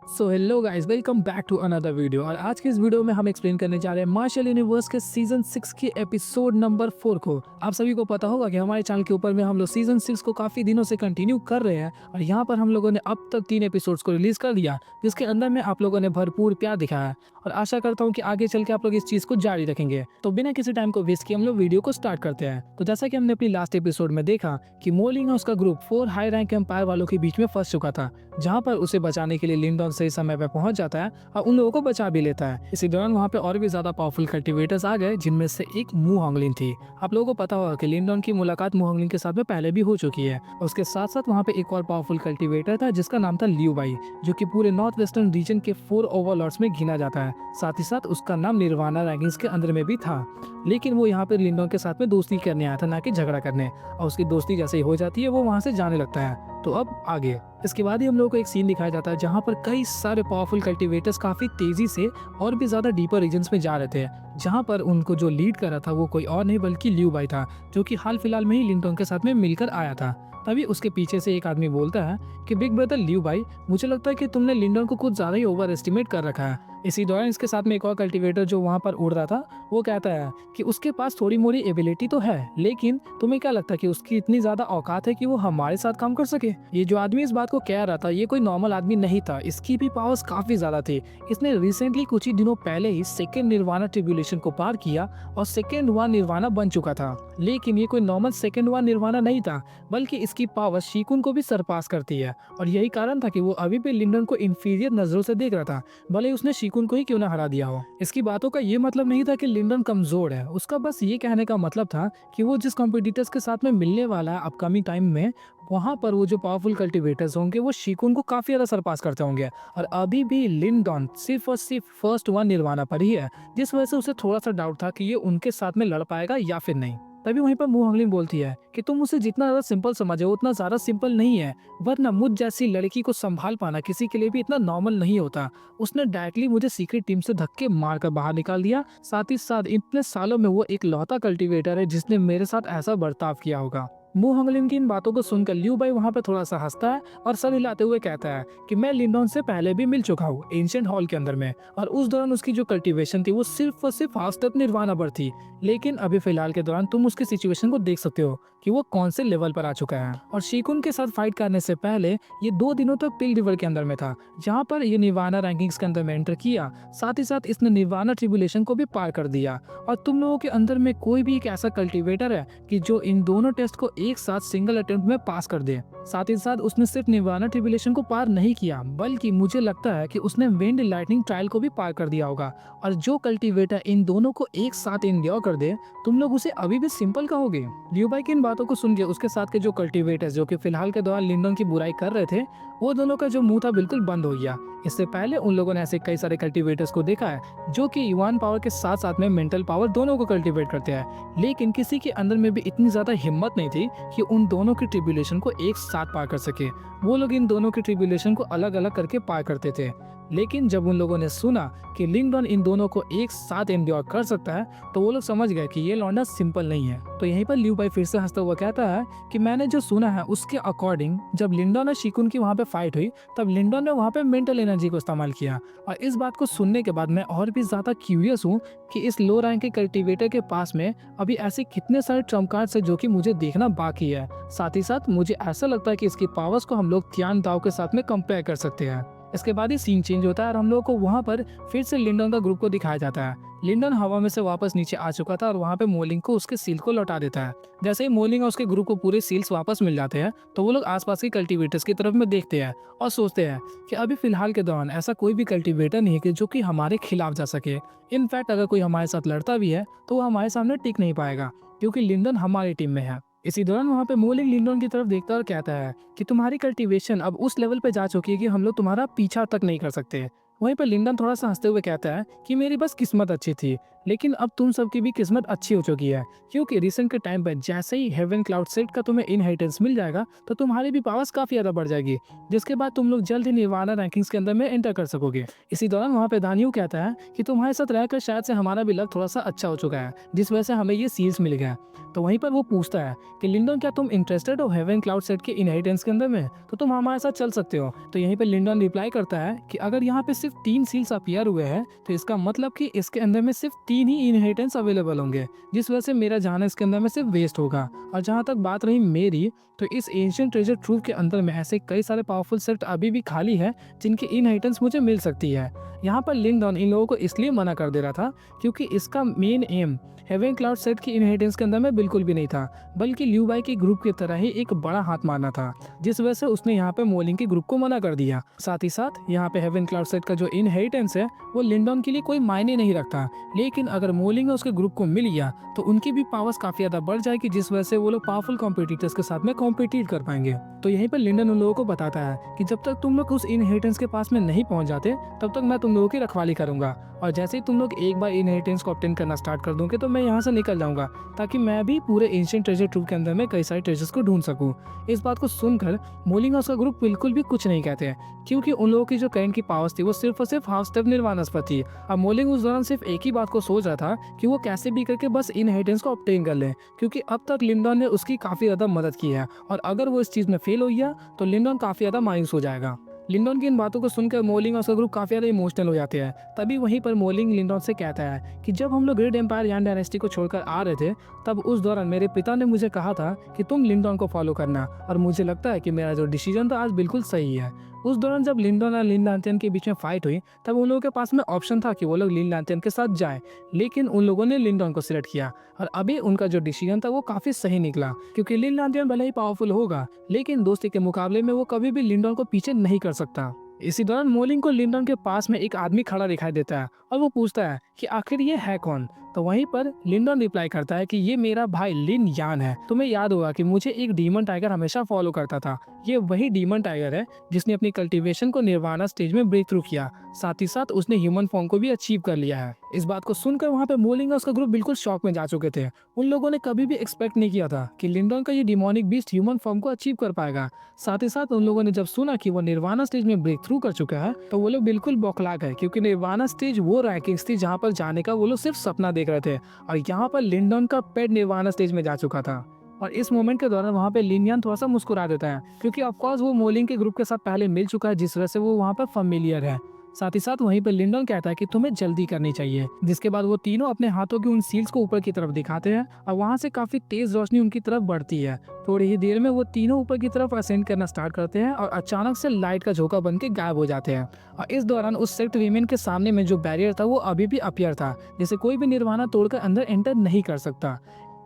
So hello guys, welcome back to another video. और आज के इस वीडियो में हम एक्सप्लेन करने जा रहे हैं मार्शल यूनिवर्स के सीजन 6 के एपिसोड नंबर 4 को। आप सभी को पता होगा कि हमारे चैनल के ऊपर में हम लोग सीजन 6 को काफी दिनों से कंटिन्यू कर रहे हैं और यहाँ पर हम लोगों ने अब तक 3 एपिसोड्स को रिलीज कर दिया, जिसके अंदर में आप लोगों ने भरपूर प्यार दिखाया और आशा करता हूँ कि आगे चल के आप लोग इस चीज को जारी रखेंगे। तो बिना किसी टाइम को वेस्ट किए हम लोग वीडियो को स्टार्ट करते हैं। तो जैसा कि हमने अपनी लास्ट एपिसोड में देखा कि मोलिंग और उसका ग्रुप 4 हाई रैंक एम्पायर वालों के बीच में फंस चुका था, जहाँ पर उसे बचाने के लिए लिंडन सही समय पर पहुंच जाता है और उन लोगों को बचा भी लेता है। इसी दौरान वहाँ पे और भी ज्यादा पावरफुल कल्टीवेटर्स आ गए, जिनमें से एक मू होंगलिन थी। आप लोगों को पता होगा कि लिंडन की मुलाकात मू होंगलिन के साथ में पहले भी हो चुकी है। और उसके साथ साथ वहाँ पे एक और पावरफुल कल्टीवेटर था जिसका नाम था लियू बाई, जो कि पूरे नॉर्थ वेस्टर्न रीजन के 4 ओवरलॉर्ड्स में गिना जाता है। साथ ही साथ उसका नाम निर्वाणा रैंकिंग्स के अंदर में भी था, लेकिन वो यहाँ पे लिंडन के साथ में दोस्ती करने आया था, ना कि झगड़ा करने। और उसकी दोस्ती जैसे ही हो जाती है वो वहाँ से जाने लगता है। तो अब आगे इसके बाद ही हम लोगों को एक सीन दिखाया जाता है जहाँ पर कई सारे पावरफुल कल्टीवेटर्स काफी तेजी से और भी ज्यादा डीपर रीजन्स में जा रहे थे, जहाँ पर उनको जो लीड कर रहा था वो कोई और नहीं बल्कि लियू बाई था, जो कि हाल फिलहाल में ही लिंटन के साथ में मिलकर आया था। तभी उसके पीछे से एक आदमी बोलता है कि बिग ब्रदर लियू बाई, मुझे लगता है कि तुमने लिंडन को कुछ ज्यादा ही ओवर एस्टिमेट कर रखा है। इसी दौरान इसके साथ में एक और कल्टीवेटर जो वहाँ पर उड़ रहा था वो कहता है कि उसके पास थोड़ी मोड़ी एबिलिटी तो है, लेकिन तुम्हें क्या लगता है कि उसकी इतनी ज्यादा औकात है कि वो हमारे साथ काम कर सके? ये जो आदमी इस बात को कह रहा था ये कोई नॉर्मल आदमी नहीं था, इसकी भी पावर्स काफी ज्यादा थी। इसने रिसेंटली कुछ ही दिनों पहले ही सेकेंड निर्वाणा ट्रिब्यूलेशन को पार किया और सेकेंड वन निर्वाणा बन चुका था। लेकिन ये कोई नॉर्मल सेकेंड वन निर्वाणा नहीं था, बल्कि इसकी पावर शीकुन को भी सरपास करती है। और यही कारण था कि वो अभी भी लिंडन को इंफीरियर नजरों से देख रहा था, भले उसने शीकुन को ही क्यों ना हरा दिया हो। इसकी बातों का ये मतलब नहीं था कि लिंडन कमजोर है, उसका बस ये कहने का मतलब था कि वो जिस कॉम्पिटिटर्स के साथ में मिलने वाला है अपकमिंग टाइम में, वहाँ पर वो जो पावरफुल कल्टीवेटर्स होंगे वो शीकुन को काफी ज्यादा सरपास करते होंगे। और अभी भी लिंडन सिर्फ और सिर्फ फर्स्ट वन निर्वाणा पर ही है, जिस वजह से उसे थोड़ा सा डाउट था कि ये उनके साथ में लड़ पाएगा या फिर नहीं। तभी वहीं पर मू होंगलिन बोलती है कि तुम उसे जितना ज्यादा सिंपल समझे उतना ज्यादा सिंपल नहीं है, वरना मुझ जैसी लड़की को संभाल पाना किसी के लिए भी इतना नॉर्मल नहीं होता। उसने डायरेक्टली मुझे सीक्रेट टीम से धक्के मारकर बाहर निकाल दिया, साथ ही साथ इतने सालों में वो एक लौता कल्टीवेटर है जिसने मेरे साथ ऐसा बर्ताव किया होगा। मू होंगलिन की इन बातों को सुनकर लियू बाई वहाँ पे थोड़ा सा हंसता है और सर हिलाते हुए कहता है कि मैं लिंडन से पहले भी मिल चुका हूँ एंशिएंट हॉल के अंदर में, और उस दौरान उसकी जो कल्टीवेशन थी वो सिर्फ और सिर्फ हाफ स्टेप निर्वाणा पर थी। लेकिन अभी फिलहाल के दौरान तुम उसकी सिचुएशन को देख सकते हो कि वो कौन से लेवल पर आ चुका है। और शीकुन के साथ फाइट करने से पहले ये 2 दिनों तक पिल रिवर के अंदर में था, जहाँ पर ये निर्वाणा रैंकिंग्स के अंदर में एंटर किया। साथ ही साथ इसने निर्वाणा ट्रिब्यूलेशन को भी पार कर दिया। और तुम लोगों के अंदर में कोई भी एक ऐसा कल्टीवेटर है कि जो इन दोनों टेस्ट को एक साथ सिंगल अटेम्प्ट में पास कर दे? साथ ही साथ उसने सिर्फ निर्वाणा ट्रिब्यूलेशन को पार नहीं किया, बल्कि मुझे लगता है कि उसने विंड लाइटनिंग ट्रायल को भी पार कर दिया होगा। और जो कल्टीवेटर इन दोनों को एक साथ इंड्योर कर दे, तुम लोग उसे अभी भी सिंपल कहोगे? लियू बाई की इन बातों को सुन के उसके साथ के जो कल्टीवेटर्स जो कि फिलहाल के दौरान लिंडन की बुराई कर रहे थे, वो दोनों का जो मुंह था बिल्कुल बंद हो गया। इससे पहले उन लोगों ने ऐसे कई सारे कल्टीवेटर्स को देखा है जो कि युवान पावर के साथ साथ में मेंटल पावर दोनों को कल्टीवेट करते हैं, लेकिन किसी के अंदर में भी इतनी ज्यादा हिम्मत नहीं थी कि उन दोनों की ट्रिब्यूलेशन को एक साथ पार कर सके। वो लोग इन दोनों की ट्रिब्यूलेशन को अलग अलग करके पार करते थे। लेकिन जब उन लोगों ने सुना कि लिंडन इन दोनों को एक साथ एंड्योर कर सकता है, तो वो लोग समझ गए कि ये लौंडा सिंपल नहीं है। तो यहीं पर लियू बाई फिर से हंसता हुआ कहता है कि मैंने जो सुना है उसके अकॉर्डिंग जब लिंडन और शीकुन की वहाँ पे फाइट हुई, तब लिंडन ने वहाँ पे मेंटल एनर्जी को इस्तेमाल किया। और इस बात को सुनने के बाद मैं और भी ज्यादा क्यूरियस हूँ कि इस लो रैंक के कल्टीवेटर के पास में अभी ऐसे कितने सारे ट्रम्प कार्ड्स है जो कि मुझे देखना बाकी है। साथ ही साथ मुझे ऐसा लगता है कि इसकी पावर्स को हम लोग तियान दाओ के साथ में कंपेयर कर सकते हैं। इसके बाद ही सीन चेंज होता है और हम लोगों को वहाँ पर फिर से लिंडन का ग्रुप को दिखाया जाता है। लिंडन हवा में से वापस नीचे आ चुका था और वहाँ पे मोलिंग को उसके सील को लौटा देता है। जैसे ही मोलिंग और उसके ग्रुप को पूरे सील्स वापस मिल जाते हैं, तो वो लोग आसपास के कल्टीवेटर्स की तरफ में देखते हैं और सोचते हैं कि अभी फिलहाल के दौरान ऐसा कोई भी कल्टीवेटर नहीं है कि जो कि हमारे खिलाफ जा सके। इनफैक्ट अगर कोई हमारे साथ लड़ता भी है तो वो हमारे सामने टिक नहीं पाएगा, क्योंकि लिंडन हमारी टीम में है। इसी दौरान वहाँ पे मोलिंग लिंडन की तरफ देखता है और कहता है कि तुम्हारी कल्टीवेशन अब उस लेवल पे जा चुकी है कि हम लोग तुम्हारा पीछा तक नहीं कर सकते। वहीं पर लिंडन थोड़ा सा हंसते हुए कहता है कि मेरी बस किस्मत अच्छी थी, लेकिन अब तुम सबकी भी किस्मत अच्छी हो चुकी है, क्योंकि रिसेंट के टाइम पर जैसे ही हेवन क्लाउड सेट का तुम्हें इनहेरिटेंस मिल जाएगा तो तुम्हारी भी पावर्स काफी ज्यादा बढ़ जाएगी, जिसके बाद तुम लोग जल्द ही निर्वाणा रैंकिंग्स के अंदर में एंटर कर सकोगे। इसी दौरान वहाँ पे दानियो कहता है कि तुम्हारे साथ रहकर शायद से हमारा भी लक थोड़ा सा अच्छा हो चुका है, जिस वजह से हमें ये सील्स मिल गया। तो वहीं पर वो पूछता है कि लिंडन, क्या तुम इंटरेस्टेड हो हेवन क्लाउड सेट के इनहेरिटेंस के अंदर में, तो तुम हमारे साथ चल सकते हो। तो यहीं पे लिंडन रिप्लाई करता है कि अगर यहाँ पे सिर्फ 3 सील्स अपीयर हुए हैं तो इसका मतलब कि इसके अंदर में सिर्फ 3 ही इनहेरिटेंस अवेलेबल होंगे, जिस वजह से मेरा जाना इसके अंदर में सिर्फ वेस्ट होगा। और जहाँ तक बात रही मेरी, तो इस एंशिएंट ट्रेजर ट्रूव के अंदर में ऐसे कई सारे पावरफुल सेट अभी भी खाली है जिनकी इनहेरिटेंस मुझे मिल सकती है। यहाँ पर लिंडन इन लोगों को इसलिए मना कर दे रहा था क्योंकि इसका मेन एम हेवन क्लाउड सेट की इनहेरिटेंस के अंदर में बिल्कुल भी नहीं था, बल्कि ल्यू बाई के ग्रुप की तरह ही एक बड़ा हाथ मारना था, जिस वजह से उसने यहाँ पे मोलिंग के ग्रुप को मना कर दिया। साथ ही साथ यहाँ पे हेवन क्लाउड सेट का जो इनहेरिटेंस है वो लिंडन के लिए कोई मायने नहीं रखता, लेकिन अगर मोलिंग उसके ग्रुप को मिल गया तो उनकी भी पावर्स काफी ज्यादा बढ़ जाएगी, जिस वजह से वो लोग पावरफुल कॉम्पिटिटर्स के साथ में कॉम्पिटिट कर पाएंगे। तो यहीं पर लिंडन उन लोगों को बताता है कि जब तक तुम लोग उस इनहेरिटेंस के पास में नहीं पहुंच जाते तब तक मैं तुम लोगों की रखवाली करूंगा, और जैसे ही तुम लोग एक बार इनहेरिटेंस को ऑब्टेन करना स्टार्ट कर दोगे तो मैं यहाँ से निकल जाऊंगा, ताकि मैं भी पूरे एंशिएंट ट्रेजर ट्रूव के अंदर में कई सारे ट्रेजर्स को ढूंढ सकूं। इस बात को सुनकर मोलिंग और उसका ग्रुप बिल्कुल भी कुछ नहीं कहते हैं, क्योंकि उन लोगों की जो करंट की पावर्स थी वो सिर्फ और सिर्फ हाफ स्टेप निर्वाणस पर थी। अब मोलिंग उस दौरान सिर्फ एक ही बात को सोच रहा था कि वो कैसे भी करके बस इनहेरिटेंस को ऑब्टेन कर ले, क्योंकि अब तक लिंडन ने उसकी काफी ज्यादा मदद की है, और अगर वो इस चीज में फेल हो गया तो लिंडन काफी ज्यादा मायूस हो जाएगा। लिंडन की इन बातों को सुनकर मोलिंग और उसका ग्रुप काफी ज्यादा इमोशनल हो जाते हैं। तभी वहीं पर मोलिंग लिंडन से कहता है कि जब हम लोग ग्रेट एम्पायर यान डायनेस्टी को छोड़कर आ रहे थे तब उस दौरान मेरे पिता ने मुझे कहा था कि तुम लिंडन को फॉलो करना, और मुझे लगता है कि मेरा जो डिसीजन था आज बिल्कुल सही है। उस दौरान जब लिंडन और लिन लैंथेन के बीच में फाइट हुई तब उन लोगों के पास में ऑप्शन था कि वो लोग लिन लैंथेन के साथ जाएं, लेकिन उन लोगों ने लिंडन को सिलेक्ट किया, और अभी उनका जो डिसीजन था वो काफी सही निकला, क्योंकि लिन लैंथेन भले ही पावरफुल होगा लेकिन दोस्ती के मुकाबले में वो कभी भी लिंडन को पीछे नहीं कर सकता। इसी दौरान मोलिंग को लिंडन के पास में एक आदमी खड़ा दिखाई देता है और वो पूछता है कि आखिर ये है कौन। तो वहीं पर लिंडन रिप्लाई करता है कि ये मेरा भाई लिन यान है। तुम्हें याद होगा कि मुझे एक डीमन टाइगर हमेशा फॉलो करता था, ये वही डीमन टाइगर है जिसने अपनी कल्टीवेशन को निर्वाणा स्टेज में ब्रेक थ्रू किया, साथ ही साथ उसने ह्यूमन फॉर्म को भी अचीव कर लिया है। इस बात को सुनकर वहाँ पे मोलिंग और उसका ग्रुप बिल्कुल शॉक में जा चुके थे। उन लोगों ने कभी भी एक्सपेक्ट नहीं किया था कि लिंडन का ये डिमोनिक बीस्ट ह्यूमन फॉर्म को अचीव कर पाएगा। साथ ही साथ उन लोगों ने जब सुना कि वो निर्वाणा स्टेज में ब्रेक थ्रू कर चुका है तो वो लोग बिल्कुल बौखला गए, क्योंकि निर्वाणा स्टेज वो रैंकिंग्स थी जहाँ पर जाने का वो लोग सिर्फ सपना देख रहे थे, और यहाँ पर लिंडन का पेट निर्वाणा स्टेज में जा चुका था। और इस मोमेंट के दौरान वहाँ पे लिन यान थोड़ा सा मुस्कुरा देता है, क्योंकि ऑफकोर्स वो मोलिंग के ग्रुप के साथ पहले मिल चुका है, जिस वजह से वो वहाँ पर फैमिलियर है। साथ ही साथ वहीं पर लिंडन कहता है कि तुम्हें जल्दी करनी चाहिए, जिसके बाद वो तीनों अपने हाथों की उन सील्स को ऊपर की तरफ दिखाते हैं और वहाँ से काफी तेज रोशनी उनकी तरफ बढ़ती है। थोड़ी ही देर में वो तीनों ऊपर की तरफ असेंड करना स्टार्ट करते हैं और अचानक से लाइट का झोंका बन के गायब हो जाते हैं। और इस दौरान उस सेक्ट वीमेन के सामने में जो बैरियर था वो अभी भी अपीयर था, जिसे कोई भी निर्वाणा तोड़कर अंदर एंटर नहीं कर सकता।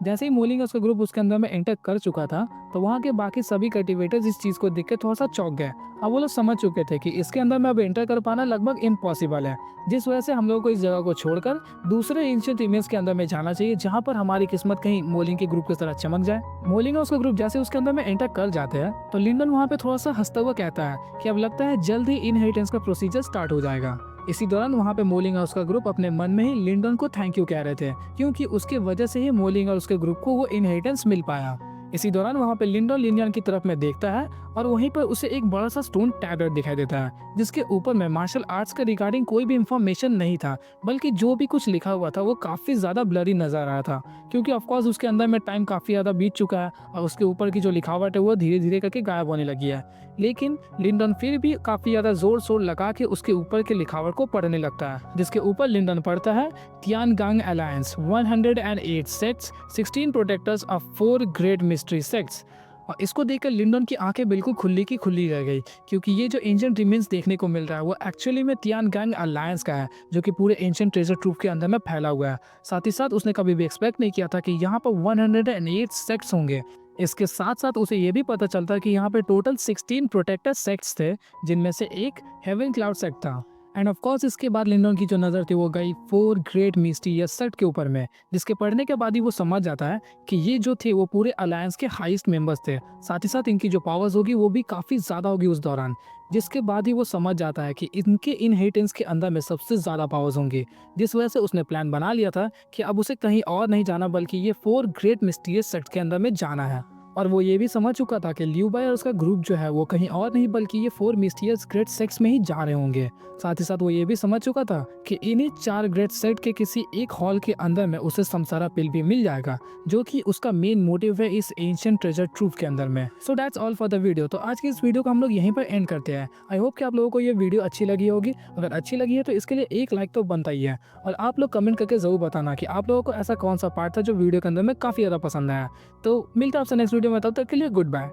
जैसे ही मोलिंग उसका ग्रुप उसके अंदर में एंटर कर चुका था तो वहाँ के बाकी सभी कल्टीवेटर्स इस चीज को देख के थोड़ा सा चौंक गए। अब वो लोग समझ चुके थे कि इसके अंदर में अब एंटर कर पाना लगभग इम्पॉसिबल है, जिस वजह से हम लोगों को इस जगह को छोड़कर दूसरे एंशिएंट इमेज के अंदर में जाना चाहिए, जहाँ पर हमारी किस्मत कहीं मोलिंग के ग्रुप की तरह चमक जाए। मोलिंग और उसका ग्रुप जैसे उसके अंदर में एंटर कर जाते हैं तो लिंडन वहाँ पे थोड़ा सा हंसता हुआ कहता है कि अब लगता है जल्द ही इनहेरिटेंस का प्रोसीजर स्टार्ट हो जाएगा। इसी दौरान वहाँ पे मोलिंग और उसका ग्रुप अपने मन में ही लिंडन को थैंक यू कह रहे थे, क्योंकि उसके वजह से ही मोलिंग और उसके ग्रुप को वो इनहेरिटेंस मिल पाया। इसी दौरान वहाँ पे लिंडन लिनियन की तरफ में देखता है और वहीं पर उसे एक बड़ा सा स्टोन टैबलेट दिखाई देता है, जिसके ऊपर में मार्शल आर्ट्स के रिगार्डिंग कोई भी इंफॉर्मेशन नहीं था, बल्कि जो भी कुछ लिखा हुआ था वो काफी ज्यादा ब्लरी नजर आ रहा था, क्योंकि ऑफकोर्स उसके अंदर में टाइम काफी ज्यादा बीत चुका है और उसके ऊपर की जो लिखावट है वो धीरे धीरे करके गायब होने लगी है। लेकिन लिंडन फिर भी काफी ज्यादा जोर शोर लगा के उसके ऊपर की लिखावट को पढ़ने लगता है, जिसके ऊपर लिंडन पढ़ता है Tiangang alliance 108 sects, 16 protectors of 4 great mystery sects. और इसको देखकर लिंडन की आंखें बिल्कुल खुली की खुली रह गई, क्योंकि ये जो एंशिएंट रिमेन्स देखने को मिल रहा है वो एक्चुअली में तियानगांग अलायंस का है, जो कि पूरे एंशिएंट ट्रेजर ट्रूव के अंदर में फैला हुआ है। साथ ही साथ उसने कभी भी एक्सपेक्ट नहीं किया था कि यहाँ पर 108 सेक्ट्स होंगे। इसके साथ साथ उसे ये भी पता चलता कि यहाँ पे टोटल 16 प्रोटेक्टर सेक्ट्स थे, जिनमें से एक हेवन क्लाउड सेक्ट था। एंड ऑफ कोर्स इसके बाद लिंडन की जो नज़र थी वो गई 4 ग्रेट मिस्टीरियस सेक्ट के ऊपर में, जिसके पढ़ने के बाद ही वो समझ जाता है कि ये जो थे वो पूरे अलायंस के हाईएस्ट मेंबर्स थे। साथ ही साथ इनकी जो पावर्स होगी वो भी काफ़ी ज़्यादा होगी उस दौरान। जिसके बाद ही वो समझ जाता है कि इनके इनहेरिटेंस के अंदर में सबसे ज़्यादा पावर्स होंगी। जिस वजह से उसने प्लान बना लिया था कि अब उसे कहीं और नहीं जाना बल्कि ये 4 ग्रेट मिस्टीरियस सेक्ट के अंदर में जाना है। और वो ये भी समझ चुका था कि लियू बाई और उसका ग्रुप जो है वो कहीं और नहीं बल्कि ये 4 मिस्टीरियस ग्रेट सेक्ट्स में ही जा रहे होंगे। साथ ही साथ वो ये भी समझ चुका था कि इन्हीं 4 ग्रेट सेक्ट के किसी एक हॉल के अंदर में उसे समसारा पिल भी मिल जाएगा, जो कि उसका मेन मोटिव है इस एंशिएंट ट्रेजर ट्रूथ के अंदर में। So that's all for the video. तो आज की इस वीडियो को हम लोग यहीं पर एंड करते हैं। आई होप कि आप लोगों को ये वीडियो अच्छी लगी होगी। अगर अच्छी लगी है तो इसके लिए एक लाइक तो बनता ही है, और आप लोग कमेंट करके जरूर बताना कि आप लोगों को ऐसा कौन सा पार्ट था जो वीडियो के अंदर में काफी ज्यादा पसंद आया। तो मिलता है आपसे नेक्स्ट वीडियो में, तब तक के लिए गुड बाय।